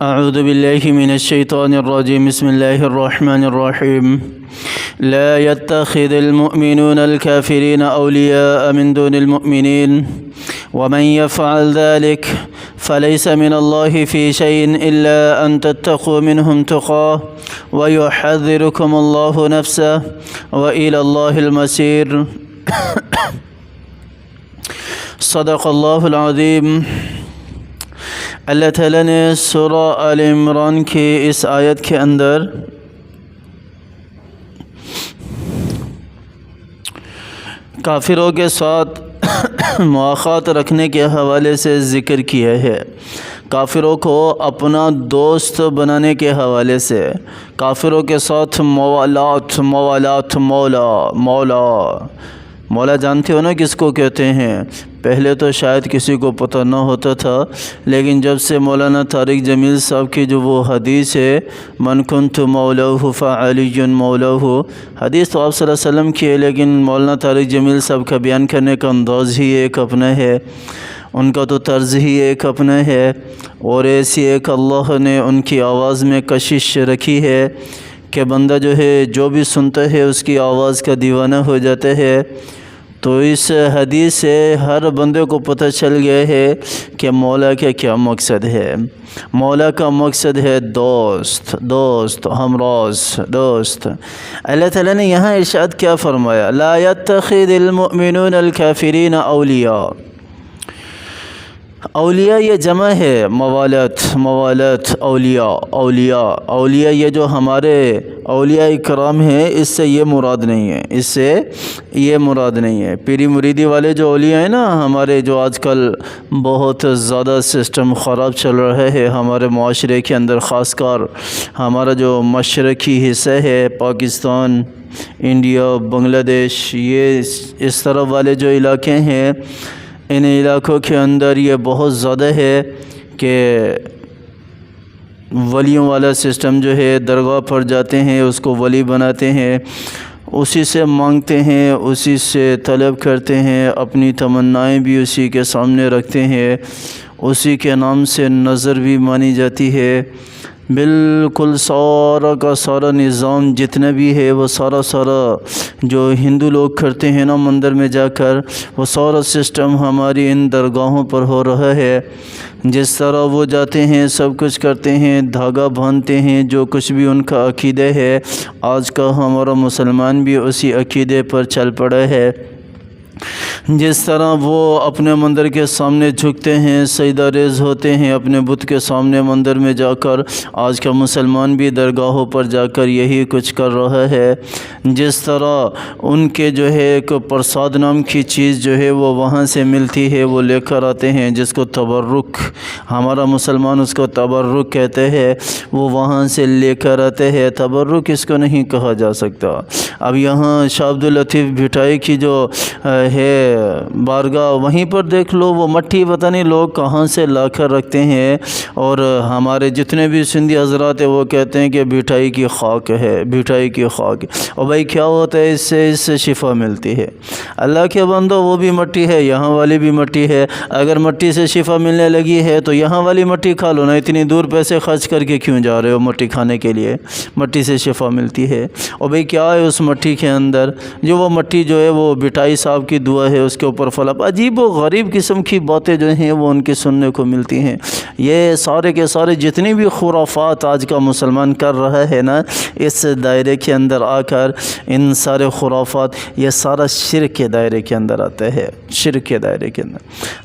اعوذ باللہ من الشیطان الرجیم بسم اللہ الرحمن الرحیم لا يتخذ المؤمنون الكافرين أولياء من دون المؤمنين ومن يفعل ذلك فليس من الله في شيء إلا أن تتقوا منهم تقاه ويحذركم الله نفسه وإلى الله المصير صدق اللہ العظیم۔ اللہ تعالیٰ نے سورہ آل عمران کی اس آیت کے اندر کافروں کے ساتھ مواخات رکھنے کے حوالے سے ذکر کیا ہے، کافروں کو اپنا دوست بنانے کے حوالے سے، کافروں کے ساتھ موالات مولا جانتے ہو نا کس کو کہتے ہیں؟ پہلے تو شاید کسی کو پتہ نہ ہوتا تھا، لیکن جب سے مولانا طارق جمیل صاحب کی جو وہ حدیث ہے من کنت مولاہ فعلی مولاہ، حدیث تو آپ صلی اللہ علیہ وسلم کی ہے، لیکن مولانا طارق جمیل صاحب کا بیان کرنے کا انداز ہی ایک اپنا ہے، ان کا تو طرز ہی ایک اپنا ہے، اور ایسی ایک اللہ نے ان کی آواز میں کشش رکھی ہے کہ بندہ جو ہے جو بھی سنتا ہے اس کی آواز کا دیوانہ ہو جاتا ہے۔ تو اس حدیث سے ہر بندے کو پتہ چل گیا ہے کہ مولا کا کیا مقصد ہے۔ مولا کا مقصد ہے دوست ہمراز دوست۔ اللہ تعالیٰ نے یہاں ارشاد کیا فرمایا؟ لا يتخذ المؤمنون الكافرین اولیاء۔ اولیاء یہ جمع ہے موالات اولیاء یہ جو ہمارے اولیاء کرام ہیں، اس سے یہ مراد نہیں ہے، پیری مریدی والے جو اولیاء ہیں نا ہمارے، جو آج کل بہت زیادہ سسٹم خراب چل رہا ہے ہمارے معاشرے کے اندر، خاص کر ہمارا جو مشرقی حصہ ہے، پاکستان، انڈیا، بنگلہ دیش، یہ اس طرف والے جو علاقے ہیں، ان علاقوں کے اندر یہ بہت زیادہ ہے کہ ولیوں والا سسٹم جو ہے، درگاہ پر جاتے ہیں، اس کو ولی بناتے ہیں، اسی سے مانگتے ہیں، اسی سے طلب کرتے ہیں، اپنی تمنائیں بھی اسی کے سامنے رکھتے ہیں، اسی کے نام سے نظر بھی مانی جاتی ہے۔ بالکل سارا کا سارا نظام جتنا بھی ہے وہ سارا جو ہندو لوگ کرتے ہیں نا مندر میں جا کر، وہ سارا سسٹم ہماری ان درگاہوں پر ہو رہا ہے۔ جس طرح وہ جاتے ہیں، سب کچھ کرتے ہیں، دھاگا باندھتے ہیں، جو کچھ بھی ان کا عقیدہ ہے، آج کا ہمارا مسلمان بھی اسی عقیدے پر چل پڑا ہے۔ جس طرح وہ اپنے مندر کے سامنے جھکتے ہیں، سجدہ ریز ہوتے ہیں اپنے بت کے سامنے مندر میں جا کر، آج کا مسلمان بھی درگاہوں پر جا کر یہی کچھ کر رہا ہے۔ جس طرح ان کے جو ہے ایک پرساد نام کی چیز جو ہے وہ وہاں سے ملتی ہے، وہ لے کر آتے ہیں، جس کو تبرک، ہمارا مسلمان اس کو تبرک کہتے ہیں، وہ وہاں سے لے کر آتے ہیں۔ تبرک اس کو نہیں کہا جا سکتا۔ اب یہاں شاہ عبداللطیف بھٹائی کی جو ہے بارگاہ، وہیں پر دیکھ لو، وہ مٹی پتہ نہیں لوگ کہاں سے لا کر رکھتے ہیں، اور ہمارے جتنے بھی سندھی حضرات ہیں وہ کہتے ہیں کہ بھٹائی کی خاک ہے، بھٹائی کی خاک۔ اور بھائی کیا ہوتا ہے؟ اس سے شفا ملتی ہے۔ اللہ کے بندو، وہ بھی مٹی ہے، یہاں والی بھی مٹی ہے، اگر مٹی سے شفا ملنے لگی ہے تو یہاں والی مٹی کھا لو نا، اتنی دور پیسے خرچ کر کے کیوں جا رہے ہو مٹی کھانے کے لیے؟ مٹی سے شفا ملتی ہے۔ اور بھائی کیا ہے اس مٹی کے اندر؟ جو وہ مٹی جو ہے وہ بھٹائی صاحب کی دعا ہے، اس کے اوپر فلپ، عجیب و غریب قسم کی باتیں جو ہیں وہ ان کے سننے کو ملتی ہیں۔ یہ سارے کے سارے جتنی بھی خرافات آج کا مسلمان کر رہا ہے نا، اس دائرے کے اندر آ کر ان سارے خرافات، یہ سارا شرک کے دائرے کے اندر آتا ہے، شرک کے دائرے کے اندر۔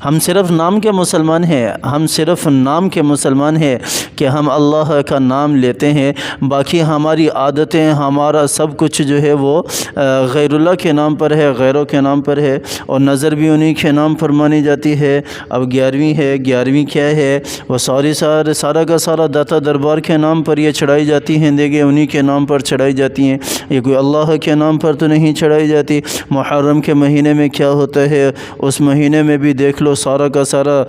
ہم صرف نام کے مسلمان ہیں، ہم صرف نام کے مسلمان ہیں کہ ہم اللہ کا نام لیتے ہیں، باقی ہماری عادتیں، ہمارا سب کچھ جو ہے وہ غیر اللہ کے نام پر ہے، غیروں کے نام پر ہے، اور نظر بھی انہی کے نام پر مانی جاتی ہے۔ اب 11ویں ہے، 11ویں کیا ہے؟ وہ سارا کا سارا داتا دربار کے نام پر یہ چڑھائی جاتی ہیں، دیکھیں انہی کے نام پر چڑھائی جاتی ہیں، یہ کوئی اللہ کے نام پر تو نہیں چڑھائی جاتی۔ محرم کے مہینے میں کیا ہوتا ہے؟ اس مہینے میں بھی دیکھ لو سارا کا سارا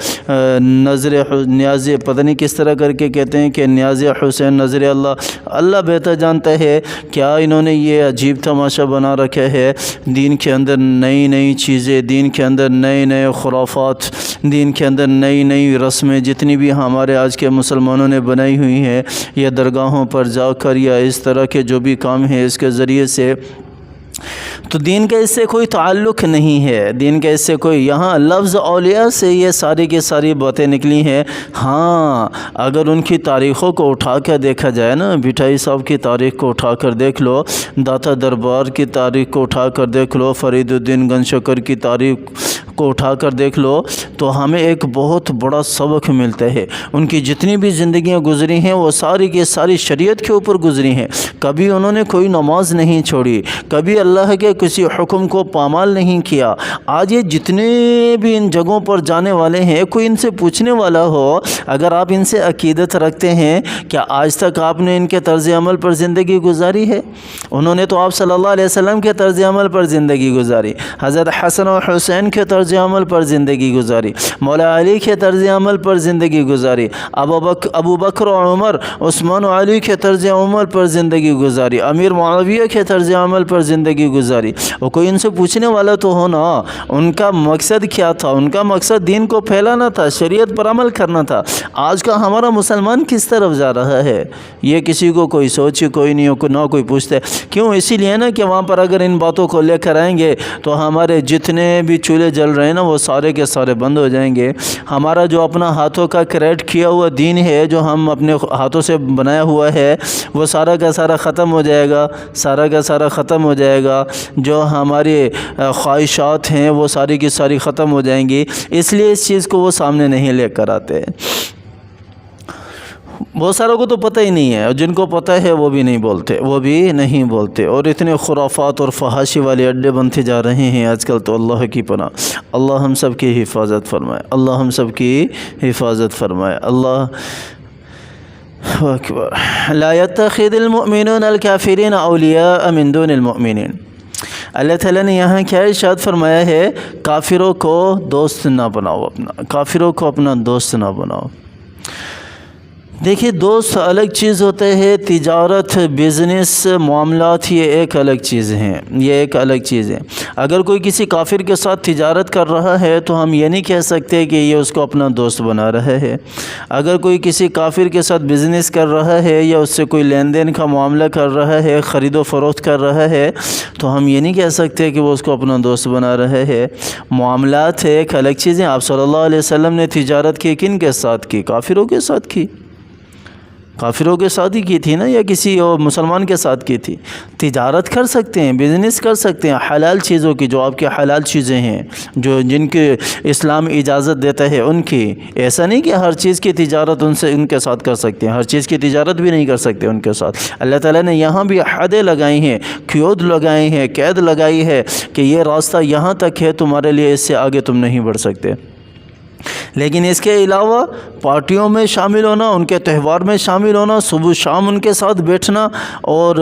نظر نیاز، پتہ نہیں کس طرح کر کے کہتے ہیں کہ نیاز حسین، نظر اللہ بہتر جانتا ہے کیا انہوں نے یہ عجیب تماشا بنا رکھا ہے۔ دین کے اندر نئی نئی چیزیں دین کے اندر، نئے نئے خرافات دین کے اندر، نئی نئی رسمیں جتنی بھی ہمارے آج کے مسلمانوں نے بنائی ہوئی ہیں، یا درگاہوں پر جا کر یا اس طرح کے جو بھی کام ہیں اس کے ذریعے سے، تو دین کا اس سے کوئی تعلق نہیں ہے، دین کا اس سے کوئی، یہاں لفظ اولیاء سے یہ ساری کی ساری باتیں نکلی ہیں۔ ہاں اگر ان کی تاریخوں کو اٹھا کر دیکھا جائے نا، بھٹائی صاحب کی تاریخ کو اٹھا کر دیکھ لو، داتا دربار کی تاریخ کو اٹھا کر دیکھ لو، فرید الدین گن شکر کی تاریخ کو اٹھا کر دیکھ لو، تو ہمیں ایک بہت بڑا سبق ملتا ہے۔ ان کی جتنی بھی زندگیاں گزری ہیں وہ ساری کی ساری شریعت کے اوپر گزری ہیں، کبھی انہوں نے کوئی نماز نہیں چھوڑی، کبھی اللہ کے کسی حکم کو پامال نہیں کیا۔ آج یہ جتنے بھی ان جگہوں پر جانے والے ہیں، کوئی ان سے پوچھنے والا ہو، اگر آپ ان سے عقیدت رکھتے ہیں، کیا آج تک آپ نے ان کے طرز عمل پر زندگی گزاری ہے؟ انہوں نے تو آپ صلی اللہ علیہ وسلم کے طرز عمل پر زندگی گزاری، حضرت حسن و حسین کے طرز عمل پر زندگی گزاری، مولا علی کے طرز عمل پر زندگی گزاری، ابو بکر و عمر، عثمان و علی کے طرز عمل پر زندگی گزاری، امیر معاویہ کے طرز عمل پر زندگی گزاری۔ اور کوئی ان سے پوچھنے والا تو ہو نا، ان کا مقصد کیا تھا؟ ان کا مقصد دین کو پھیلانا تھا، شریعت پر عمل کرنا تھا۔ آج کا ہمارا مسلمان کس طرف جا رہا ہے، یہ کسی کو کوئی سوچ کوئی نہیں ہو، نہ کوئی پوچھتا ہے۔ کیوں؟ اسی لیے نا کہ وہاں پر اگر ان باتوں کو لے کر آئیں گے تو ہمارے جتنے بھی چولہے جل رہے ہیں نا وہ سارے کے سارے بند ہو جائیں گے۔ ہمارا جو اپنا ہاتھوں کا کریٹ کیا ہوا دین ہے، جو ہم اپنے ہاتھوں سے بنایا ہوا ہے، وہ سارا کا سارا ختم ہو جائے گا، سارا کا سارا ختم ہو جائے گا۔ جو ہماری خواہشات ہیں وہ ساری کی ساری ختم ہو جائیں گی، اس لیے اس چیز کو وہ سامنے نہیں لے کر آتے۔ بہت ساروں کو تو پتہ ہی نہیں ہے، اور جن کو پتہ ہے وہ بھی نہیں بولتے، اور اتنے خرافات اور فحاشی والے اڈے بنتے جا رہے ہیں آج کل، تو اللہ کی پناہ، اللہ ہم سب کی حفاظت فرمائے، اللہ ہم سب کی حفاظت فرمائے۔ اللہ اکبر۔ لا يتخذ المؤمنون الكافرین اولیاء من دون المؤمنین۔ اللہ تعالیٰ نے یہاں کیا ارشاد فرمایا ہے؟ کافروں کو دوست نہ بناؤ، کافروں کو اپنا دوست نہ بناؤ۔ دیکھیے دوست الگ چیز ہوتا ہے، تجارت، بزنس، معاملات یہ ایک الگ چیز ہیں، یہ ایک الگ چیز ہے۔ اگر کوئی کسی کافر کے ساتھ تجارت کر رہا ہے تو ہم یہ نہیں کہہ سکتے کہ یہ اس کو اپنا دوست بنا رہا ہے۔ اگر کوئی کسی کافر کے ساتھ بزنس کر رہا ہے یا اس سے کوئی لین دین کا معاملہ کر رہا ہے، خرید و فروخت کر رہا ہے، تو ہم یہ نہیں کہہ سکتے کہ وہ اس کو اپنا دوست بنا رہا ہے۔ معاملات ہے ایک الگ چیزیں۔ آپ صلی اللہ علیہ وسلم نے تجارت کی کن کے ساتھ کی؟ کافروں کے ساتھ کی، کافروں کے ساتھ ہی کی تھی نا، یا کسی اور مسلمان کے ساتھ کی تھی؟ تجارت کر سکتے ہیں، بزنس کر سکتے ہیں حلال چیزوں کی، جو آپ کے حلال چیزیں ہیں، جن کی اسلام اجازت دیتا ہے ان کی۔ ایسا نہیں کہ ہر چیز کی تجارت ان کے ساتھ کر سکتے ہیں، ہر چیز کی تجارت بھی نہیں کر سکتے ان کے ساتھ۔ اللہ تعالیٰ نے یہاں بھی حدیں لگائی ہیں، قیود لگائی ہیں، قید لگائی ہے کہ یہ راستہ یہاں تک ہے، تمہارے لیے اس سے آگے تم نہیں بڑھ سکتے۔ لیکن اس کے علاوہ پارٹیوں میں شامل ہونا، ان کے تہوار میں شامل ہونا، صبح شام ان کے ساتھ بیٹھنا، اور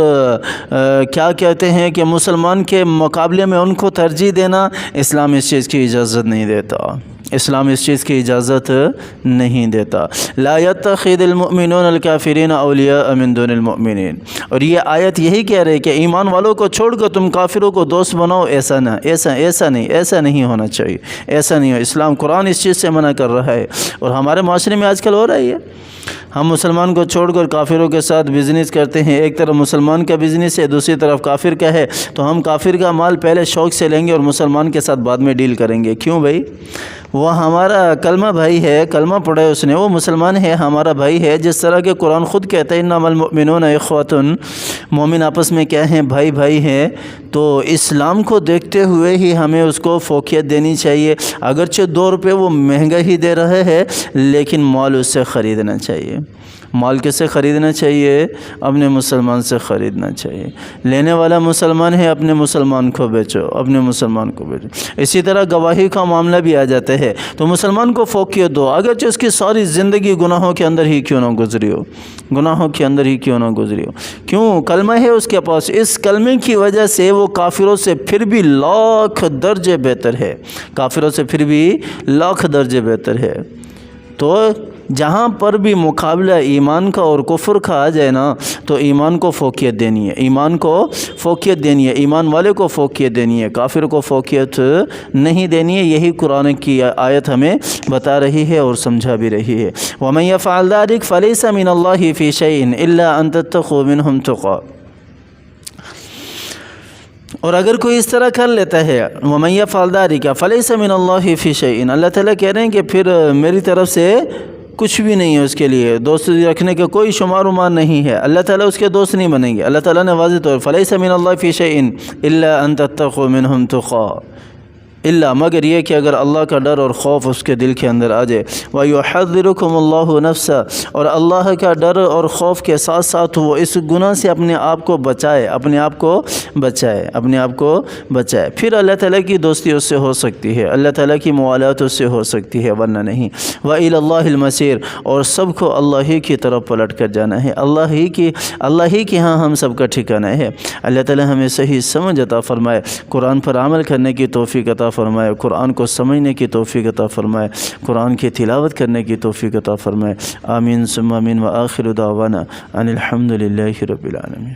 کیا کہتے ہیں کہ مسلمان کے مقابلے میں ان کو ترجیح دینا، اسلام اس چیز کی اجازت نہیں دیتا، اسلام اس چیز کی اجازت نہیں دیتا۔ لا يتخذ المؤمنون الكافرین اولیاء من دون المؤمنین۔ اور یہ آیت یہی کہہ رہے کہ ایمان والوں کو چھوڑ کر تم کافروں کو دوست بناؤ، ایسا نہیں ہونا چاہیے، ایسا نہیں ہو۔ اسلام قرآن اس چیز سے منع کر رہا ہے، اور ہمارے معاشرے میں آج کل ہو رہا ہے۔ ہم مسلمان کو چھوڑ کر کافروں کے ساتھ بزنس کرتے ہیں، ایک طرف مسلمان کا بزنس ہے، دوسری طرف کافر کا ہے، تو ہم کافر کا مال پہلے شوق سے لیں گے اور مسلمان کے ساتھ بعد میں ڈیل کریں گے۔ کیوں بھائی؟ وہ ہمارا کلمہ بھائی ہے، کلمہ پڑھا ہے اس نے، وہ مسلمان ہے، ہمارا بھائی ہے۔ جس طرح کہ قرآن خود کہتا ہے انما المؤمنون اخوۃ، مومن آپس میں کیا ہیں؟ بھائی ہیں۔ تو اسلام کو دیکھتے ہوئے ہی ہمیں اس کو فوقیت دینی چاہیے، اگرچہ 2 روپے وہ مہنگا ہی دے رہا ہے، لیکن مال اس سے خریدنا چاہیے۔ مال کس سے خریدنا چاہیے؟ اپنے مسلمان سے خریدنا چاہیے۔ لینے والا مسلمان ہے، اپنے مسلمان کو بیچو، اپنے مسلمان کو بیچو۔ اسی طرح گواہی کا معاملہ بھی آ جاتا ہے، تو مسلمان کو فوقیت دو، اگرچہ اس کی ساری زندگی گناہوں کے اندر ہی کیوں نہ گزری ہو، گناہوں کے اندر ہی کیوں نہ گزری ہو۔ کیوں؟ کلمہ ہے اس کے پاس، اس کلمے کی وجہ سے وہ کافروں سے پھر بھی لاکھ درجے بہتر ہے، کافروں سے پھر بھی لاکھ درجے بہتر ہے۔ تو جہاں پر بھی مقابلہ ایمان کا اور کفر کا آ جائے نا تو ایمان کو فوقیت دینی ہے، ایمان کو فوقیت دینی ہے، ایمان والے کو فوقیت دینی ہے، کافر کو فوقیت نہیں دینی ہے۔ یہی قرآن کی آیت ہمیں بتا رہی ہے اور سمجھا بھی رہی ہے۔ وَمَن يَفْعَلْ ذَلِكَ فَلَيْسَ مِنَ اللَّهِ فِي شَيْءٍ إِلَّا أَن تَتَّقُوا مِنْهُمْ تُقَاةً۔ اور اگر کوئی اس طرح کر لیتا ہے وَمَن يَفْعَلْ ذَلِكَ فَلَيْسَ مِنَ اللَّهِ فِي شَيْءٍ، اللہ تعالیٰ کہہ رہے ہیں کہ پھر میری طرف سے کچھ بھی نہیں ہے اس کے لیے، دوستی رکھنے کا کوئی شمار ومان نہیں ہے، اللہ تعالیٰ اس کے دوست نہیں بنیں گے۔ اللہ تعالیٰ نے واضح طور فَلَيْسَ مِنَ اللَّهِ فِي شَيْءٍ إِلَّا أَن تَتَّقُوا مِنْهُمْ تُقَاةً، اللہ مگر یہ کہ اگر اللہ کا ڈر اور خوف اس کے دل کے اندر آ جائے۔ وَيُحَذِّرُكُمُ اللَّهُ نَفْسَهُ، اور اللہ کا ڈر اور خوف کے ساتھ ساتھ وہ اس گناہ سے اپنے آپ کو بچائے، اپنے آپ کو بچائے، اپنے آپ کو بچائے، پھر اللہ تعالیٰ کی دوستی اس سے ہو سکتی ہے، اللہ تعالیٰ کی موالات اس سے ہو سکتی ہے، ورنہ نہیں۔ وَإِلَى اللَّهِ الْمَصِيرُ، اور سب کو اللہ ہی کی طرف پلٹ کر جانا ہے، اللہ ہی کی ہاں ہم سب کا ٹھکانہ ہے۔ اللہ تعالیٰ ہمیں صحیح سمجھ عطا فرمائے، قرآن پر عمل کرنے کی توفیق عطا فرمائے، قرآن کو سمجھنے کی توفیق عطا فرمائے، قرآن کی تلاوت کرنے کی توفیق عطا فرمائے۔ آمین ثم آمین، وآخر دعوانا ان الحمد للہ رب العالمین۔